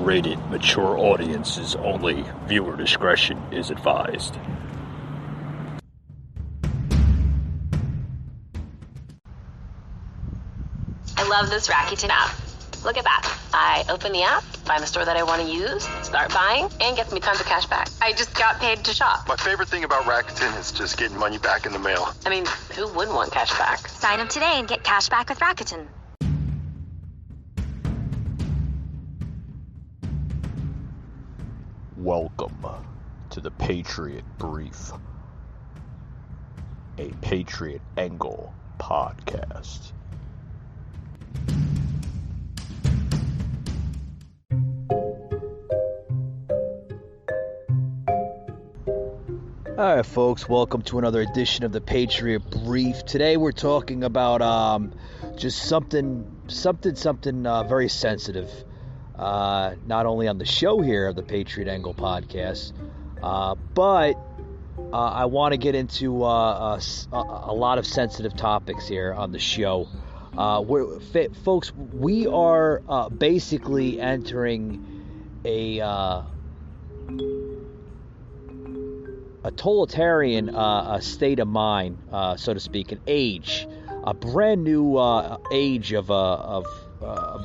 rated mature audiences only. Viewer discretion is advised. I love this Rakuten app. Look at that. I open the app, find the store that I want to use, start buying, and gets me tons of cash back. I just got paid to shop. My favorite thing about Rakuten is just getting money back in the mail. I mean, who wouldn't want cash back? Sign up today and get cash back with Rakuten. Welcome to the Patriot Brief, a Patriot Angle podcast. All right, folks, welcome to another edition of the Patriot Brief. Today we're talking about just something very sensitive. Not only on the show here of the Patriot Angle podcast, but I want to get into a lot of sensitive topics here on the show. Folks, we are basically entering a totalitarian state of mind, so to speak, an age, a brand new age of a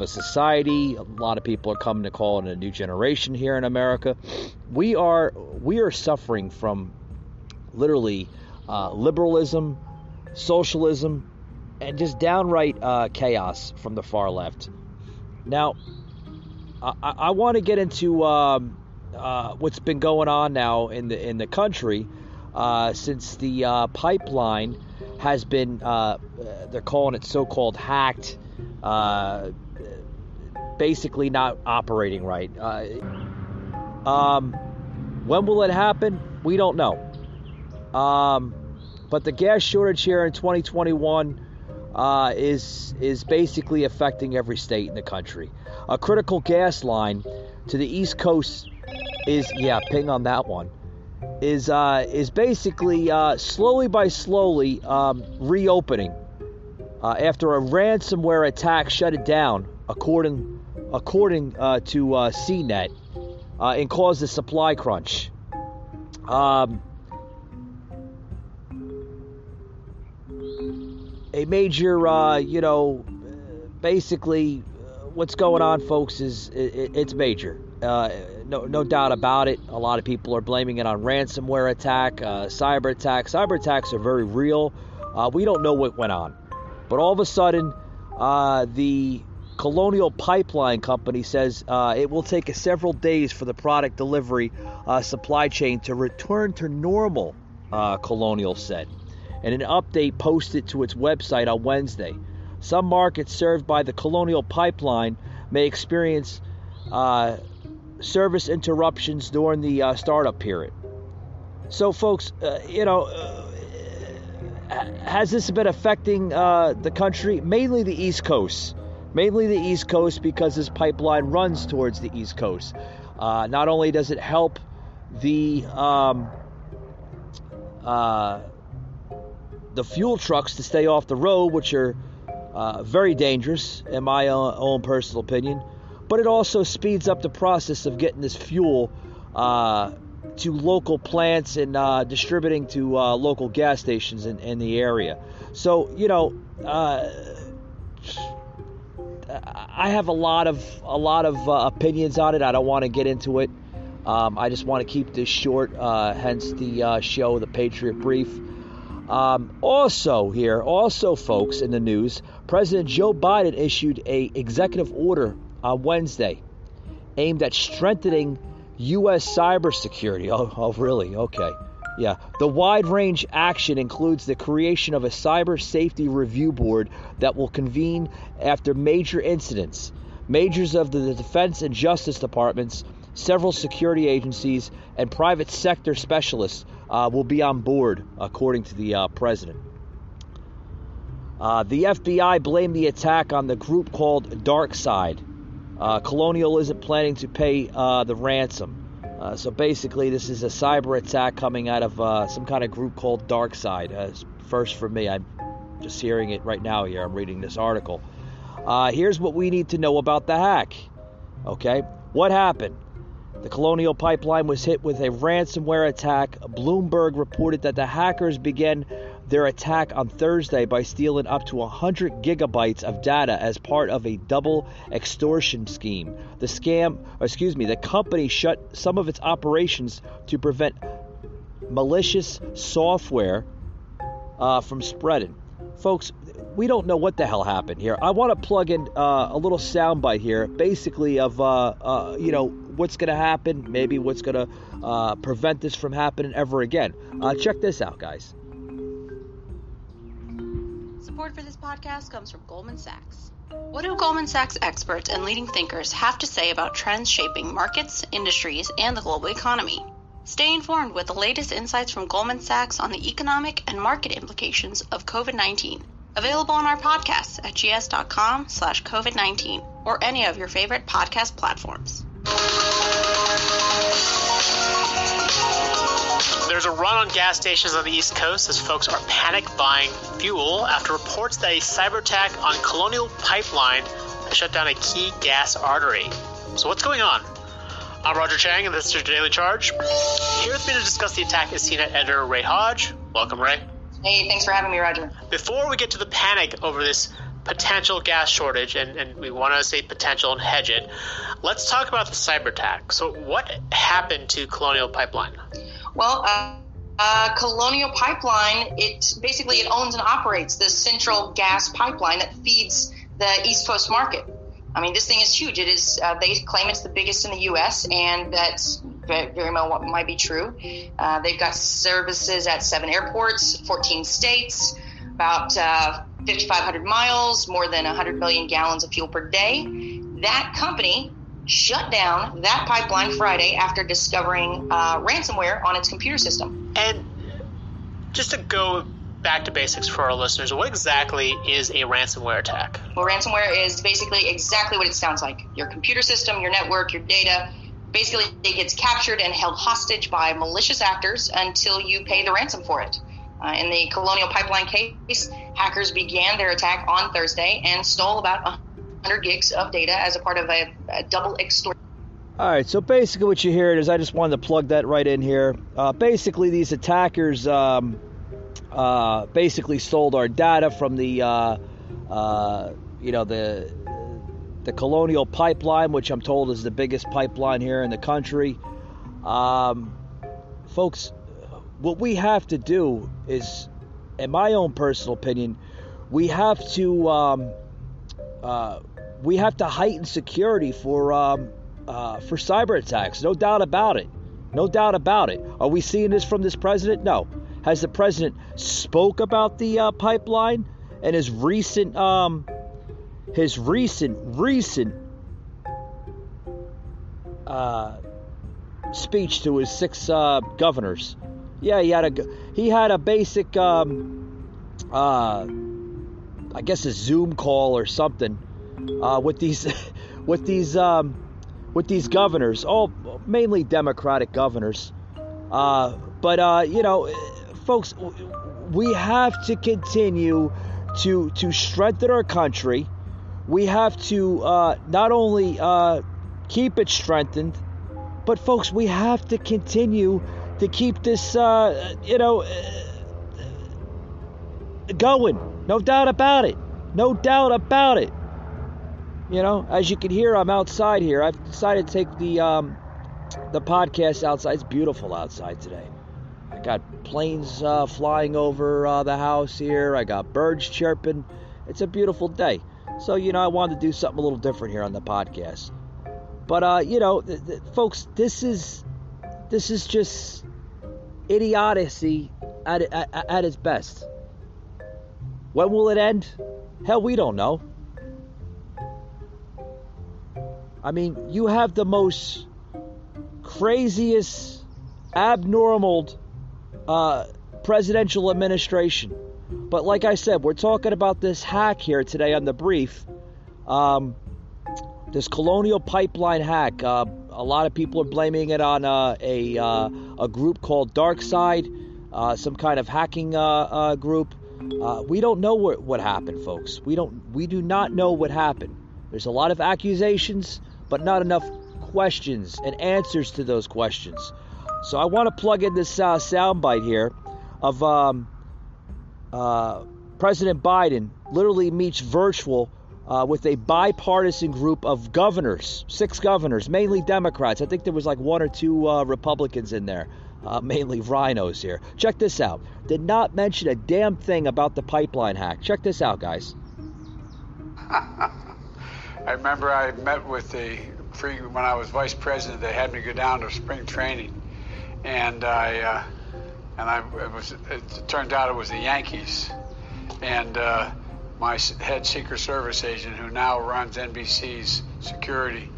society. A lot of people are coming to call it a new generation here in America. We are suffering from literally liberalism, socialism, and just downright chaos from the far left. Now, I want to get into what's been going on now in the country since the pipeline has been they're calling it so-called hacked, basically not operating right. When will it happen? We don't know. But the gas shortage here in 2021 is basically affecting every state in the country. A critical gas line to the East Coast ping on that one, is basically slowly reopening after a ransomware attack shut it down, according to CNET, and caused a supply crunch. A major, basically, what's going on, folks, is it's major. No doubt about it. A lot of people are blaming it on ransomware attack, cyber attack. Cyber attacks are very real. We don't know what went on. But all of a sudden, the Colonial Pipeline company says it will take several days for the product delivery supply chain to return to normal, Colonial said. In an update posted to its website on Wednesday, some markets served by the Colonial Pipeline may experience service interruptions during the startup period. So, folks, has this been affecting the country? Mainly the East Coast. Mainly the East Coast, because this pipeline runs towards the East Coast. Not only does it help the fuel trucks to stay off the road, which are very dangerous, in my own personal opinion, but it also speeds up the process of getting this fuel to local plants and distributing to local gas stations in the area. So, I have a lot of opinions on it. I don't want to get into it. I just want to keep this short, hence the show, the Patriot Brief. Also, folks, in the news, President Joe Biden issued an executive order on Wednesday aimed at strengthening U.S. cybersecurity. Oh, really? Okay. Yeah. The wide-range action includes the creation of a cyber safety review board that will convene after major incidents. Majors of the Defense and Justice Departments, several security agencies, and private sector specialists will be on board, according to the president. The FBI blamed the attack on the group called DarkSide. Colonial isn't planning to pay the ransom. So basically, this is a cyber attack coming out of some kind of group called DarkSide. First for me, I'm just hearing it right now here. I'm reading this article. Here's what we need to know about the hack. Okay, What happened? The Colonial Pipeline was hit with a ransomware attack. Bloomberg reported that the hackers began their attack on Thursday by stealing up to 100 gigabytes of data as part of a double extortion scheme. The company shut some of its operations to prevent malicious software from spreading. Folks, we don't know what the hell happened here. I want to plug in a little soundbite here, basically of what's going to happen, maybe what's going to prevent this from happening ever again. Check this out, guys. Support for this podcast comes from Goldman Sachs. What do Goldman Sachs experts and leading thinkers have to say about trends shaping markets, industries, and the global economy? Stay informed with the latest insights from Goldman Sachs on the economic and market implications of COVID-19. Available on our podcasts at gs.com/COVID-19 or any of your favorite podcast platforms. There's a run on gas stations on the East Coast as folks are panic buying fuel after reports that a cyber attack on Colonial Pipeline has shut down a key gas artery. So what's going on? I'm Roger Chang, and this is your Daily Charge. Here with me to discuss the attack is CNET editor Ray Hodge. Welcome, Ray. Hey, thanks for having me, Roger. Before we get to the panic over this potential gas shortage, and we want to say potential and hedge it, let's talk about the cyber attack. So what happened to Colonial Pipeline? Well, Colonial Pipeline, it owns and operates the central gas pipeline that feeds the East Coast market. I mean, this thing is huge. It is. They claim it's the biggest in the U.S., and that's very well what might be true. They've got services at 7 airports, 14 states, about 5,500 miles, more than 100 million gallons of fuel per day. That company shut down that pipeline Friday after discovering ransomware on its computer system. And just to go back to basics for our listeners, what exactly is a ransomware attack? Well, ransomware is basically exactly what it sounds like. Your computer system, your network, your data, basically it gets captured and held hostage by malicious actors until you pay the ransom for it. In the Colonial Pipeline case, hackers began their attack on Thursday and stole about 100 gigs of data as a part of a double extortion. All right, so basically what you hear is, I just wanted to plug that right in here. Basically, these attackers basically stole our data from the Colonial Pipeline, which I'm told is the biggest pipeline here in the country. Folks, what we have to do is, in my own personal opinion, we have to heighten security for cyber attacks. No doubt about it. No doubt about it. Are we seeing this from this president? No. Has the president spoke about the pipeline and his recent speech to his 6 governors? Yeah, he had a basic I guess a Zoom call or something with these governors, all mainly Democratic governors. Folks, we have to continue to strengthen our country. We have to not only keep it strengthened, but folks, we have to continue to keep this, going. No doubt about it. No doubt about it. As you can hear, I'm outside here. I've decided to take the podcast outside. It's beautiful outside today. I got planes flying over the house here. I got birds chirping. It's a beautiful day. So, I wanted to do something a little different here on the podcast. But, folks, this is just idiocy at its best. When will it end? Hell, we don't know. I mean, you have the most craziest, abnormal presidential administration. But like I said, we're talking about this hack here today on the brief. This Colonial Pipeline hack. A lot of people are blaming it on a group called DarkSide, some kind of hacking group. We don't know what happened, folks. We do not know what happened. There's a lot of accusations, but not enough questions and answers to those questions. So I want to plug in this soundbite here of President Biden literally meets virtual with a bipartisan group of governors, 6 governors, mainly Democrats. I think there was like 1 or 2 Republicans in there, mainly rhinos here. Check this out. Did not mention a damn thing about the pipeline hack. Check this out, guys. I remember I met with when I was vice president. They had me go down to spring training, and it turned out it was the Yankees, and my head Secret Service agent, who now runs NBC's security,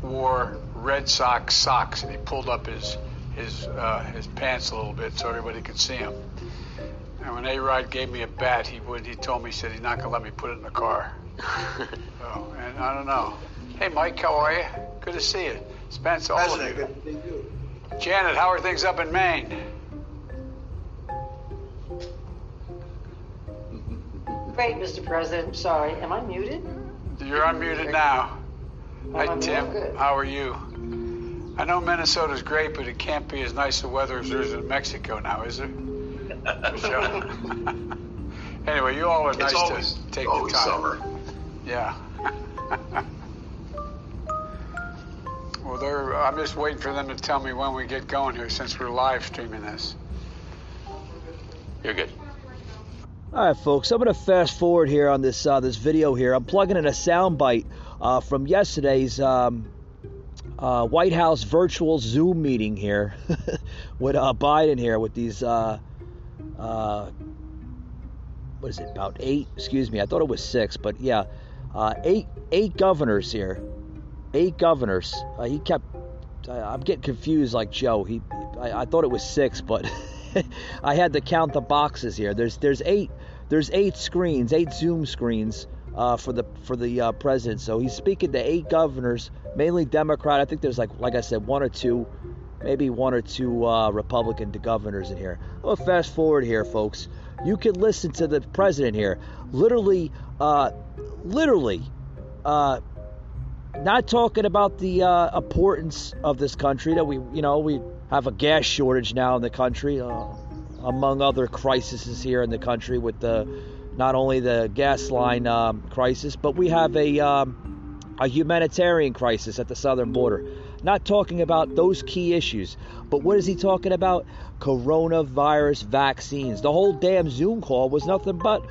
wore Red Sox socks, and he pulled up his pants a little bit so everybody could see him. And when A-Rod gave me a bat, he told me, he said he's not gonna let me put it in the car. So, and I don't know. Hey, Mike, how are you? Good to see you. Spence, all of you. Good to see you. Janet, how are things up in Maine? Great, Mr. President. Sorry, am I muted? You're unmuted now. Hi, Tim. How are you? I know Minnesota's great, but it can't be as nice a weather as there is in Mexico now, is it? Anyway, you all are nice to take the time. Summer. Yeah. Well, I'm just waiting for them to tell me when we get going here, since we're live streaming this. You're good. All right, folks, I'm going to fast forward here on this video here. I'm plugging in a soundbite from yesterday's White House virtual Zoom meeting here with Biden here with these, what is it, about 8? Excuse me, I thought it was 6, but yeah, 8 governors here. 8 governors. He kept, I'm getting confused like Joe. I thought it was 6, but I had to count the boxes here. There's 8 screens, 8 Zoom screens for the president. So he's speaking to 8 governors, mainly Democrat. I think there's like I said, 1 or 2, maybe 1 or 2 Republican governors in here. I'm gonna fast forward here, folks. You can listen to the president here, literally, not talking about the importance of this country, that we have a gas shortage now in the country, among other crises here in the country, with not only the gas line crisis, but we have a humanitarian crisis at the southern border. Not talking about those key issues, but what is he talking about? Coronavirus vaccines. The whole damn Zoom call was nothing but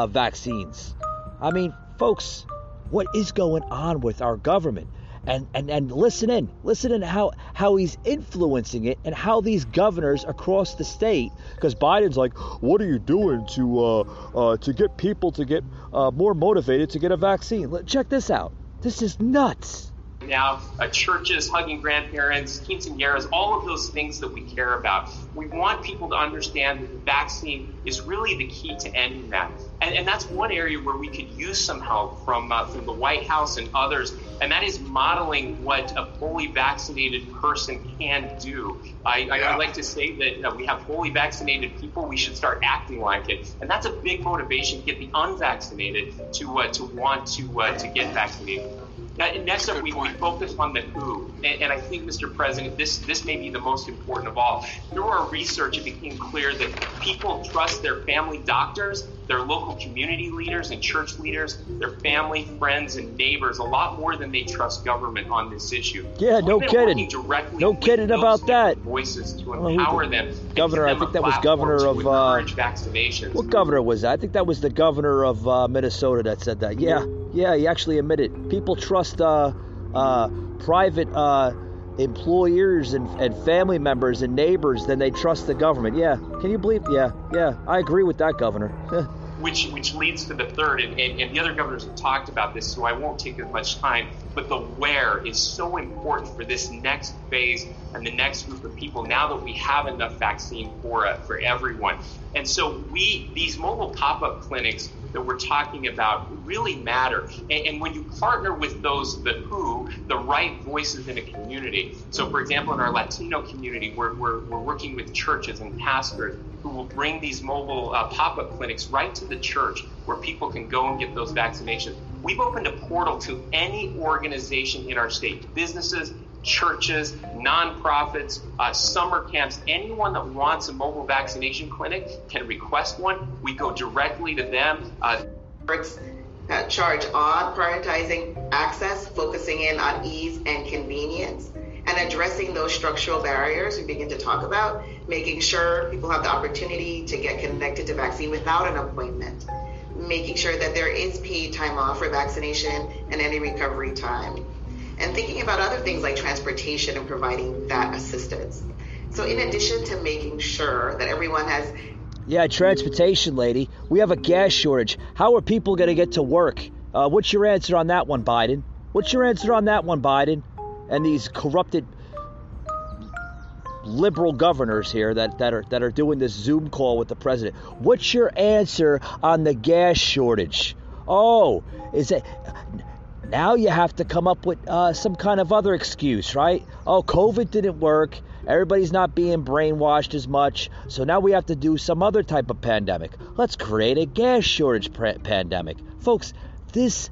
vaccines. I mean, folks, what is going on with our government? And listen in how he's influencing it, and how these governors across the state, because Biden's like, what are you doing to get people to get more motivated to get a vaccine? Check this out. This is nuts. Now, churches, hugging grandparents, quinceañeras, all of those things that we care about. We want people to understand that the vaccine is really the key to ending that. And that's one area where we could use some help from the White House and others, and that is modeling what a fully vaccinated person can do. I like to say that we have fully vaccinated people, we should start acting like it. And that's a big motivation to get the unvaccinated to want to get vaccinated. Next up, we focus on the who, and I think, Mr. President, this may be the most important of all. Through our research, it became clear that people trust their family doctors, their local community leaders and church leaders, their family, friends, and neighbors a lot more than they trust government on this issue. Yeah, no kidding. No kidding about that. Voices to empower them. Governor, I think that was governor of vaccinations. What governor was that? I think that was the governor of Minnesota that said that. Yeah, he actually admitted people trust private employers and family members and neighbors than they trust the government. Yeah, can you believe? Yeah, I agree with that, Governor. Which leads to the third, and the other governors have talked about this, so I won't take as much time, but the where is so important for this next phase and the next group of people, now that we have enough vaccine for everyone. And so these mobile pop-up clinics that we're talking about really matter. And when you partner with the right voices in a community. So for example, in our Latino community, we're working with churches and pastors who will bring these mobile pop-up clinics right to the church where people can go and get those vaccinations. We've opened a portal to any organization in our state, businesses, churches, nonprofits, summer camps. Anyone that wants a mobile vaccination clinic can request one. We go directly to them. Charge on prioritizing access, focusing in on ease and convenience, and addressing those structural barriers we begin to talk about, making sure people have the opportunity to get connected to vaccine without an appointment, making sure that there is paid time off for vaccination and any recovery time, and thinking about other things like transportation and providing that assistance. So in addition to making sure that everyone has... Yeah, transportation, lady. We have a gas shortage. How are people going to get to work? What's your answer on that one, Biden? What's your answer on that one, Biden? And these corrupted liberal governors here that are doing this Zoom call with the president. What's your answer on the gas shortage? Oh, is it... Now you have to come up with some kind of other excuse, right? Oh, COVID didn't work. Everybody's not being brainwashed as much. So now we have to do some other type of pandemic. Let's create a gas shortage pandemic. Folks, this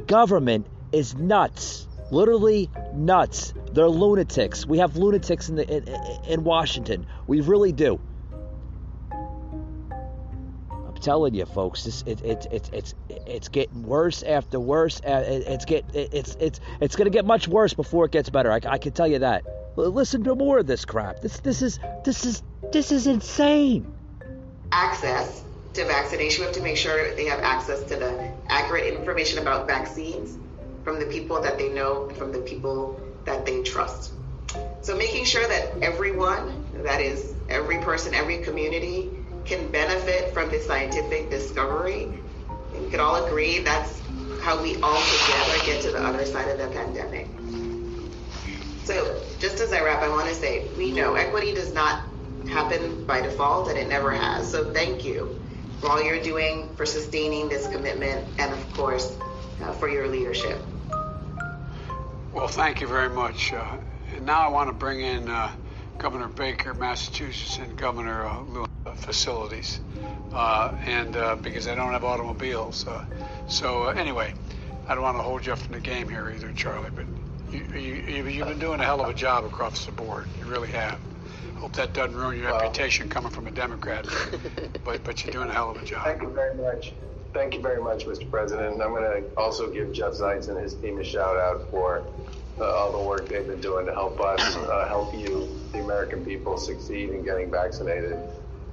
government is nuts. Literally nuts. They're lunatics. We have lunatics in Washington. We really do. I'm telling you, folks, it's getting worse after worse. It's going to get much worse before it gets better. I can tell you that. Listen to more of this crap. This is insane. Access to vaccination. We have to make sure they have access to the accurate information about vaccines from the people that they know and from the people that they trust. So making sure that everyone, that is every person, every community, can benefit from this scientific discovery. We could all agree that's how we all together get to the other side of the pandemic. So just as I wrap, I want to say, we know equity does not happen by default, and it never has. So thank you for all you're doing, for sustaining this commitment, and of course, for your leadership. Well, thank you very much. And now I want to bring in Governor Baker, Massachusetts, and Governor Lewis facilities, because I don't have automobiles. So anyway, I don't want to hold you up from the game here either, Charlie, but you've been doing a hell of a job across the board. You really have. Hope that doesn't ruin your reputation coming from a Democrat, but you're doing a hell of a job. Thank you very much. Thank you very much, Mr. President. And I'm going to also give Jeff Zients and his team a shout out for all the work they've been doing to help us, help you, the American people, succeed in getting vaccinated.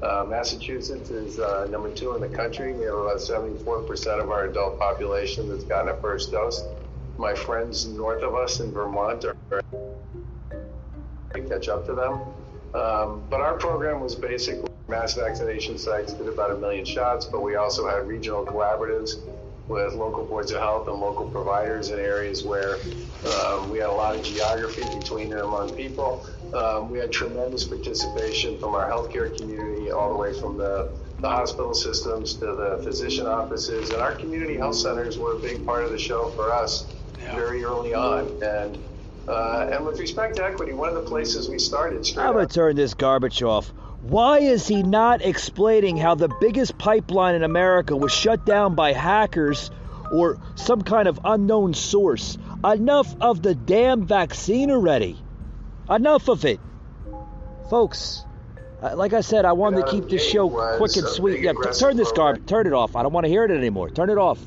Massachusetts is number 2 in the country. We have about 74% of our adult population that's gotten a first dose. My friends north of us in Vermont are to catch up to them. But our program was basically mass vaccination sites, did about 1 million shots, but we also had regional collaboratives with local boards of health and local providers in areas where we had a lot of geography between and among people. We had tremendous participation from our healthcare community, all the way from the hospital systems to the physician offices, and our community health centers were a big part of the show for us very early on. And with respect to equity, one of the places we started I'm going to turn this garbage off. Why is he not explaining how the biggest pipeline in America was shut down by hackers or some kind of unknown source? Enough of the damn vaccine already. Enough of it. Folks, like I said, I wanted to keep this show quick and sweet. Yeah, turn this garbage. Turn it off. I don't want to hear it anymore. Turn it off.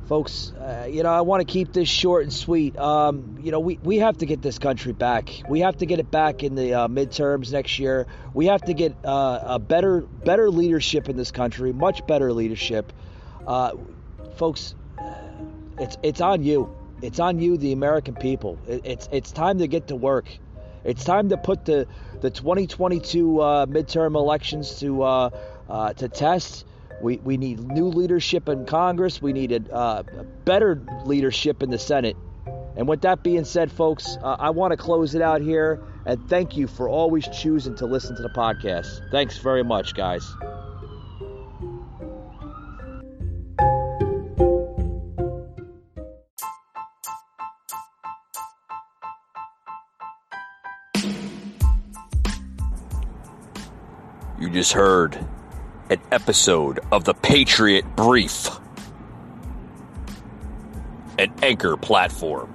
Folks, I want to keep this short and sweet. We have to get this country back. We have to get it back in the midterms next year. We have to get a better leadership in this country, much better leadership. Folks, it's on you. It's on you, the American people. It's time to get to work. It's time to put the 2022 midterm elections to test. We need new leadership in Congress. We need a better leadership in the Senate. And with that being said, folks, I want to close it out here. And thank you for always choosing to listen to the podcast. Thanks very much, guys. You just heard an episode of the Patriot Brief, an Anchor platform.